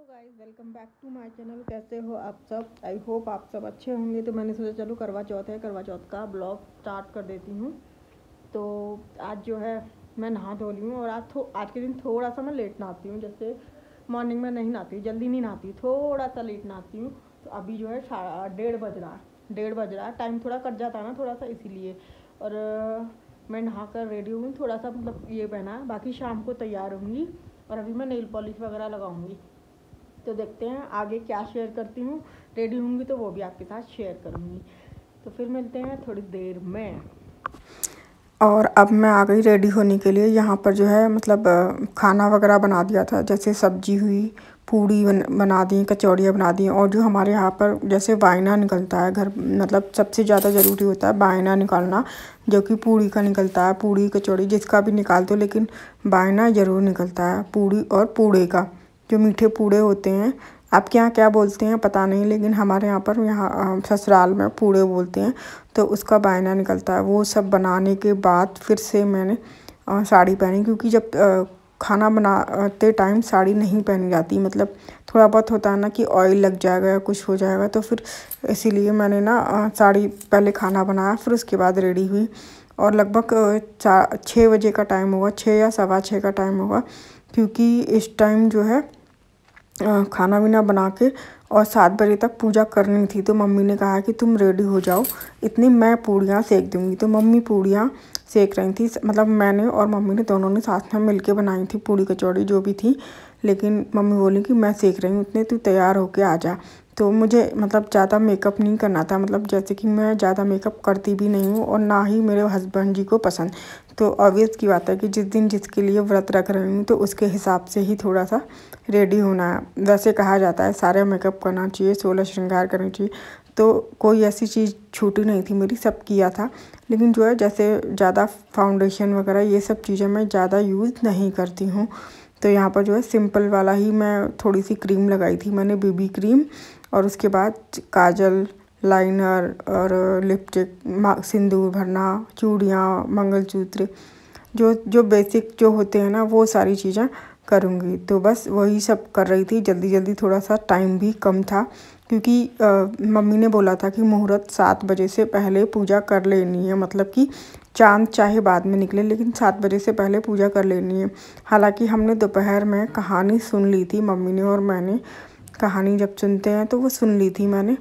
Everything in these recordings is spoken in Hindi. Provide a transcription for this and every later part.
Guys welcome back to my channel. कैसे हो आप सब? आई होप आप सब अच्छे होंगे। तो मैंने सोचा चलो करवा चौथ है, करवा चौथ का ब्लॉग स्टार्ट कर देती हूँ। तो आज जो है मैं नहा धो ली हूँ और आज के दिन थोड़ा सा मैं लेट नहाती हूँ। जैसे मॉर्निंग में नहीं नहाती हूँ, जल्दी नहीं नहाती हूँ, थोड़ा सा लेट नहाती हूँ। तो अभी जो है 1:30 बज रहा है, 1:30 बज रहा है। टाइम थोड़ा कट जाता है ना थोड़ा सा, इसीलिए। और मैं नहा कर रेडी हूँ, थोड़ा सा मतलब ये पहना है, बाकी शाम को तैयार होंगी। और अभी मैं नेल पॉलिश वगैरह लगाऊंगी। तो देखते हैं आगे क्या शेयर करती हूँ। रेडी होंगी तो वो भी आपके साथ शेयर करूँगी। तो फिर मिलते हैं थोड़ी देर में। और अब मैं आ गई रेडी होने के लिए। यहाँ पर जो है मतलब खाना वगैरह बना दिया था, जैसे सब्जी हुई, पूड़ी बना दी, कचौड़ियाँ बना दी। और जो हमारे यहाँ पर जैसे वाइना निकलता है घर, मतलब सबसे ज़्यादा ज़रूरी होता है वाइना निकालना, जो कि पूड़ी का निकलता है। पूड़ी कचौड़ी जिसका भी निकाल दो, लेकिन वाइना ज़रूर निकलता है पूड़ी और पूड़े का। जो मीठे पूड़े होते हैं, आपके यहाँ क्या बोलते हैं पता नहीं, लेकिन हमारे यहाँ पर यहाँ ससुराल में पूड़े बोलते हैं। तो उसका बायना निकलता है। वो सब बनाने के बाद फिर से मैंने साड़ी पहनी, क्योंकि जब खाना बनाते टाइम साड़ी नहीं पहनी जाती, मतलब थोड़ा बहुत होता है ना कि ऑयल लग जाएगा या कुछ हो जाएगा। तो फिर इसीलिए मैंने ना साड़ी पहले खाना बनाया, फिर उसके बाद रेडी हुई। और लगभग 6 बजे का टाइम होगा, 6 या 6:15 का टाइम होगा, क्योंकि इस टाइम जो है खाना वाना बना के और 7 बजे तक पूजा करनी थी। तो मम्मी ने कहा कि तुम रेडी हो जाओ, इतनी मैं पूड़ियाँ सेक दूँगी। तो मम्मी पूड़ियाँ सेक रही थी, मतलब मैंने और मम्मी ने दोनों ने साथ में मिलके बनाई थी पूड़ी कचौड़ी जो भी थी। लेकिन मम्मी बोली कि मैं सेक रही हूँ, इतने तू तैयार होके आ जा। तो मुझे मतलब ज़्यादा मेकअप नहीं करना था, मतलब जैसे कि मैं ज़्यादा मेकअप करती भी नहीं हूँ और ना ही मेरे हस्बैंड जी को पसंद। तो ऑब्वियस की बात है कि जिस दिन जिसके लिए व्रत रख रही हूँ तो उसके हिसाब से ही थोड़ा सा रेडी होना है। वैसे कहा जाता है सारे मेकअप करना चाहिए, 16 श्रृंगार करना चाहिए। तो कोई ऐसी चीज़ छूटी नहीं थी मेरी, सब किया था। लेकिन जो है जैसे ज़्यादा फाउंडेशन वगैरह ये सब चीज़ें मैं ज़्यादा यूज़ नहीं करती हूँ। तो यहाँ पर जो है सिंपल वाला ही मैं थोड़ी सी क्रीम लगाई थी मैंने, बीबी क्रीम। और उसके बाद काजल, लाइनर और लिपस्टिक, सिंदूर भरना, चूड़ियाँ, मंगलसूत्र, जो जो बेसिक जो होते हैं ना वो सारी चीज़ें करूँगी। तो बस वही सब कर रही थी जल्दी जल्दी। थोड़ा सा टाइम भी कम था, क्योंकि मम्मी ने बोला था कि मुहूर्त 7 बजे से पहले पूजा कर लेनी है, मतलब कि चाँद चाहे बाद में निकले लेकिन 7 बजे से पहले पूजा कर लेनी है। हालांकि हमने दोपहर में कहानी सुन ली थी, मम्मी ने और मैंने। कहानी जब सुनते हैं तो वो सुन ली थी मैंने,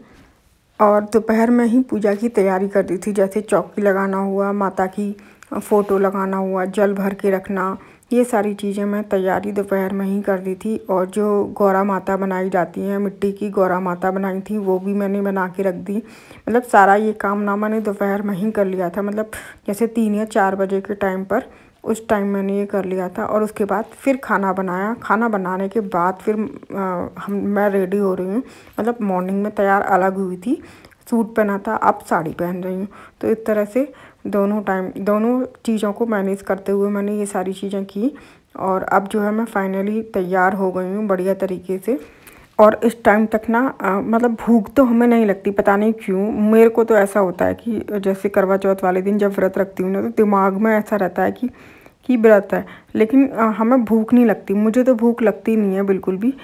और दोपहर में ही पूजा की तैयारी कर दी थी। जैसे चौकी लगाना हुआ, माता की फ़ोटो लगाना हुआ, जल भर के रखना, ये सारी चीज़ें मैं तैयारी दोपहर में ही कर दी थी। और जो गौरा माता बनाई जाती हैं, मिट्टी की गौरा माता बनाई थी, वो भी मैंने बना के रख दी। मतलब सारा ये काम ना मैंने दोपहर में ही कर लिया था, मतलब जैसे 3 या 4 बजे के टाइम पर, उस टाइम मैंने ये कर लिया था। और उसके बाद फिर खाना बनाया। खाना बनाने के बाद फिर मैं रेडी हो रही हूँ, मतलब मॉर्निंग में तैयार अलग हुई थी, सूट पहना था, अब साड़ी पहन रही हूँ। तो इस तरह से दोनों चीज़ों को मैनेज करते हुए मैंने ये सारी चीज़ें की। और अब जो है मैं फाइनली तैयार हो गई हूँ बढ़िया तरीके से। और इस टाइम तक ना मतलब भूख तो हमें नहीं लगती, पता नहीं क्यों। मेरे को तो ऐसा होता है कि जैसे करवा चौथ वाले दिन जब व्रत रखती हूँ ना, तो दिमाग में ऐसा रहता है कि व्रत है, लेकिन हमें भूख नहीं लगती। मुझे तो भूख लगती नहीं है बिल्कुल भी।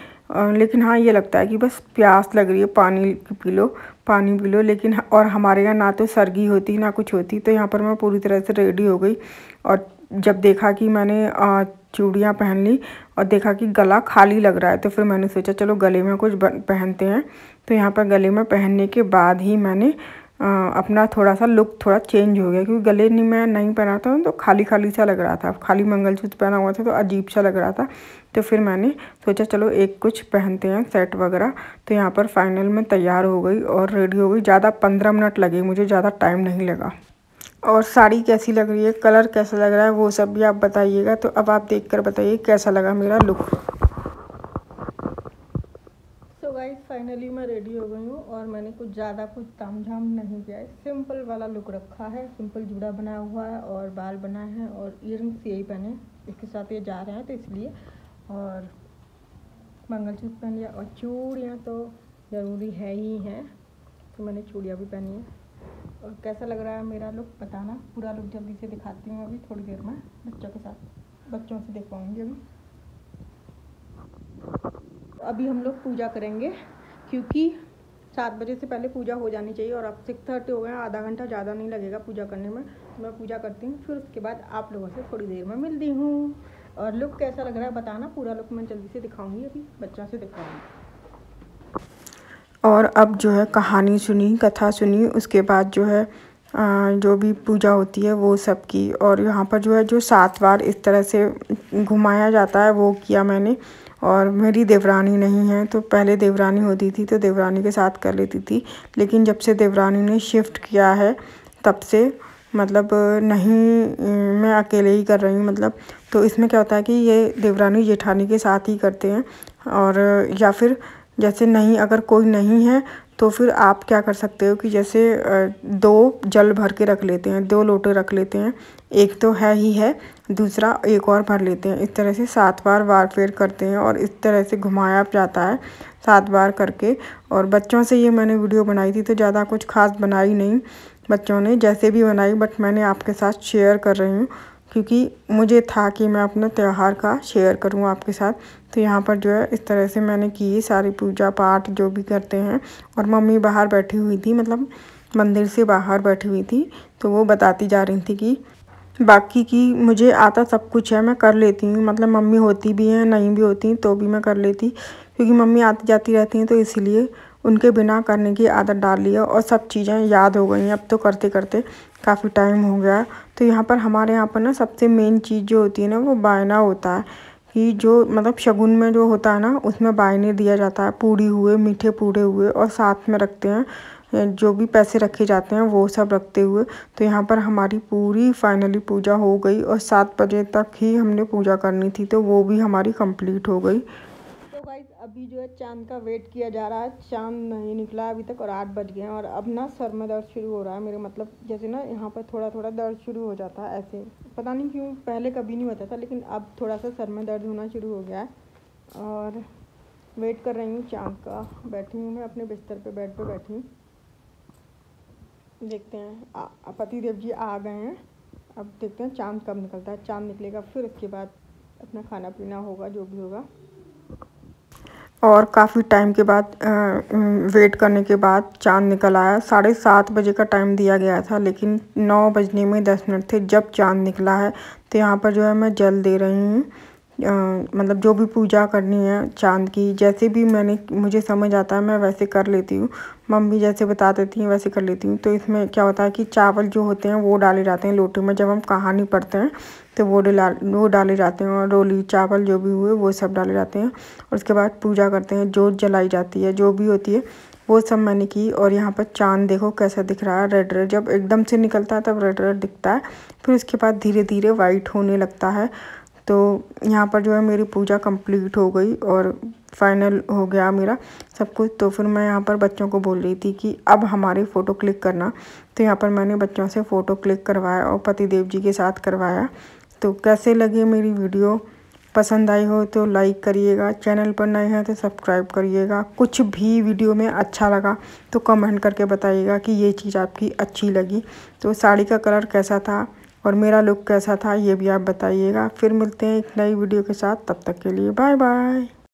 लेकिन हाँ ये लगता है कि बस प्यास लग रही है, पानी पी लो, पानी पी लो। लेकिन और हमारे यहाँ ना तो सरगी होती ना कुछ होती। तो यहाँ पर मैं पूरी तरह से रेडी हो गई। और जब देखा कि मैंने चूड़ियाँ पहन ली और देखा कि गला खाली लग रहा है, तो फिर मैंने सोचा चलो गले में कुछ पहनते हैं। तो यहाँ पर गले में पहनने के बाद ही मैंने अपना थोड़ा सा लुक थोड़ा चेंज हो गया, क्योंकि गले में नहीं पहना था तो खाली खाली सा लग रहा था। खाली मंगलसूत्र पहना हुआ था तो अजीब सा लग रहा था। तो फिर मैंने सोचा चलो एक कुछ पहनते हैं सेट वगैरह। तो यहाँ पर फाइनल में तैयार हो गई और रेडी हो गई। ज़्यादा 15 मिनट लगे मुझे, ज़्यादा टाइम नहीं लगा। और साड़ी कैसी लग रही है, कलर कैसा लग रहा है, वो सब भी आप बताइएगा। तो अब आप देखकर बताइए कैसा लगा मेरा लुक। सो गाइस फाइनली मैं रेडी हो गई हूँ और मैंने कुछ ज़्यादा कुछ तामझाम नहीं किया है, सिंपल वाला लुक रखा है। सिंपल जूड़ा बनाया हुआ है और बाल बनाए हैं और ईयरिंग्स यही पहने, इसके साथ ये जा रहे हैं तो इसलिए। और मंगलसूत्र पहन लिया और चूड़ियाँ तो ज़रूरी है ही हैं, तो मैंने चूड़ियाँ भी पहनी है। और कैसा लग रहा है मेरा लुक बताना। पूरा लुक जल्दी से दिखाती हूँ अभी थोड़ी देर में बच्चों के साथ, बच्चों से दिखवाऊँगी अभी। अभी हम लोग पूजा करेंगे क्योंकि 7 बजे से पहले पूजा हो जानी चाहिए और अब 6:30 हो गए, आधा घंटा ज़्यादा नहीं लगेगा पूजा करने में। मैं पूजा करती हूँ, फिर उसके बाद आप लोगों से थोड़ी देर में मिलती हूँ। और लुक कैसा लग रहा है बताना, पूरा लुक मैं जल्दी से दिखाऊंगी, अभी बच्चा से दिखाऊंगी। और अब जो है कहानी सुनी, कथा सुनी, उसके बाद जो है जो भी पूजा होती है वो सब की। और यहाँ पर जो है जो 7 बार इस तरह से घुमाया जाता है वो किया मैंने। और मेरी देवरानी नहीं है, तो पहले देवरानी होती थी तो देवरानी के साथ कर लेती थी, लेकिन जब से देवरानी ने शिफ्ट किया है तब से मतलब नहीं, मैं अकेले ही कर रही हूँ मतलब। तो इसमें क्या होता है कि ये देवरानी जेठानी के साथ ही करते हैं। और या फिर जैसे नहीं, अगर कोई नहीं है तो फिर आप क्या कर सकते हो कि जैसे 2 जल भर के रख लेते हैं, 2 लोटे रख लेते हैं, एक तो है ही है, दूसरा एक और भर लेते हैं। इस तरह से 7 बार वार फेर करते हैं और इस तरह से घुमाया जाता है 7 बार करके। और बच्चों से ये मैंने वीडियो बनाई थी तो ज़्यादा कुछ खास बनाई नहीं, बच्चों ने जैसे भी बनाई, बट मैंने आपके साथ शेयर कर रही हूँ क्योंकि मुझे था कि मैं अपने त्यौहार का शेयर करूँ आपके साथ। तो यहाँ पर जो है इस तरह से मैंने की सारी पूजा पाठ जो भी करते हैं। और मम्मी बाहर बैठी हुई थी, मतलब मंदिर से बाहर बैठी हुई थी, तो वो बताती जा रही थी कि बाकी की मुझे आता सब कुछ है, मैं कर लेती हूँ, मतलब मम्मी होती भी हैं नहीं भी होती तो भी मैं कर लेती, क्योंकि मम्मी आती जाती रहती हैं तो इसीलिए उनके बिना करने की आदत डाल ली है और सब चीज़ें याद हो गई हैं अब तो करते करते काफ़ी टाइम हो गया। तो यहाँ पर हमारे यहाँ पर ना सबसे मेन चीज़ जो होती है ना वो बायना होता है, कि जो मतलब शगुन में जो होता है ना उसमें बायने दिया जाता है, पूड़ी हुए, मीठे पूड़े हुए, और साथ में रखते हैं जो भी पैसे रखे जाते हैं वो सब रखते हुए। तो यहाँ पर हमारी पूरी फाइनली पूजा हो गई और 7 बजे तक ही हमने पूजा करनी थी तो वो भी हमारी कंप्लीट हो गई। तो गाइस अभी जो है चांद का वेट किया जा रहा है, चांद नहीं निकला अभी तक और 8 बज गए हैं। और अब ना सर में दर्द शुरू हो रहा है मेरे, मतलब जैसे ना यहाँ पर थोड़ा थोड़ा दर्द शुरू हो जाता है ऐसे, पता नहीं क्यों, पहले कभी नहीं होता था लेकिन अब थोड़ा सा सर में दर्द होना शुरू हो गया है। और वेट कर रही हूँ चांद का, बैठी हूँ मैं अपने बिस्तर पे, बेड पे बैठी हूँ। देखते हैं पति देव जी आ गए हैं, अब देखते हैं चांद कब निकलता है। चांद निकलेगा फिर उसके बाद अपना खाना पीना होगा जो भी होगा। और काफ़ी टाइम के बाद वेट करने के बाद चांद निकल आया। 7:30 बजे का टाइम दिया गया था लेकिन 9 बजने में 10 मिनट थे जब चांद निकला है। तो यहाँ पर जो है मैं जल दे रही हूँ, मतलब जो भी पूजा करनी है चांद की, जैसे भी मुझे समझ आता है मैं वैसे कर लेती हूँ, मम्मी जैसे बता देती हैं वैसे कर लेती हूँ। तो इसमें क्या होता है कि चावल जो होते हैं वो डाले जाते हैं लोटे में, जब हम कहानी पढ़ते हैं तो वो डाले जाते हैं, और रोली चावल जो भी हुए वो सब डाले जाते हैं। और उसके बाद पूजा करते हैं, जोत जलाई जाती है, जो भी होती है वो सब मैंने की। और यहाँ पर चांद देखो कैसा दिख रहा है, रेड रेड, जब एकदम से निकलता है तब रेड रेड दिखता है, फिर उसके बाद धीरे धीरे वाइट होने लगता है। तो यहाँ पर जो है मेरी पूजा कंप्लीट हो गई और फाइनल हो गया मेरा सब कुछ। तो फिर मैं यहाँ पर बच्चों को बोल रही थी कि अब हमारी फ़ोटो क्लिक करना, तो यहाँ पर मैंने बच्चों से फ़ोटो क्लिक करवाया और पति देव जी के साथ करवाया। तो कैसे लगी मेरी वीडियो, पसंद आई हो तो लाइक करिएगा, चैनल पर नए हैं तो सब्सक्राइब करिएगा। कुछ भी वीडियो में अच्छा लगा तो कमेंट करके बताइएगा कि ये चीज़ आपकी अच्छी लगी। तो साड़ी का कलर कैसा था और मेरा लुक कैसा था ये भी आप बताइएगा। फिर मिलते हैं एक नई वीडियो के साथ, तब तक के लिए बाय बाय।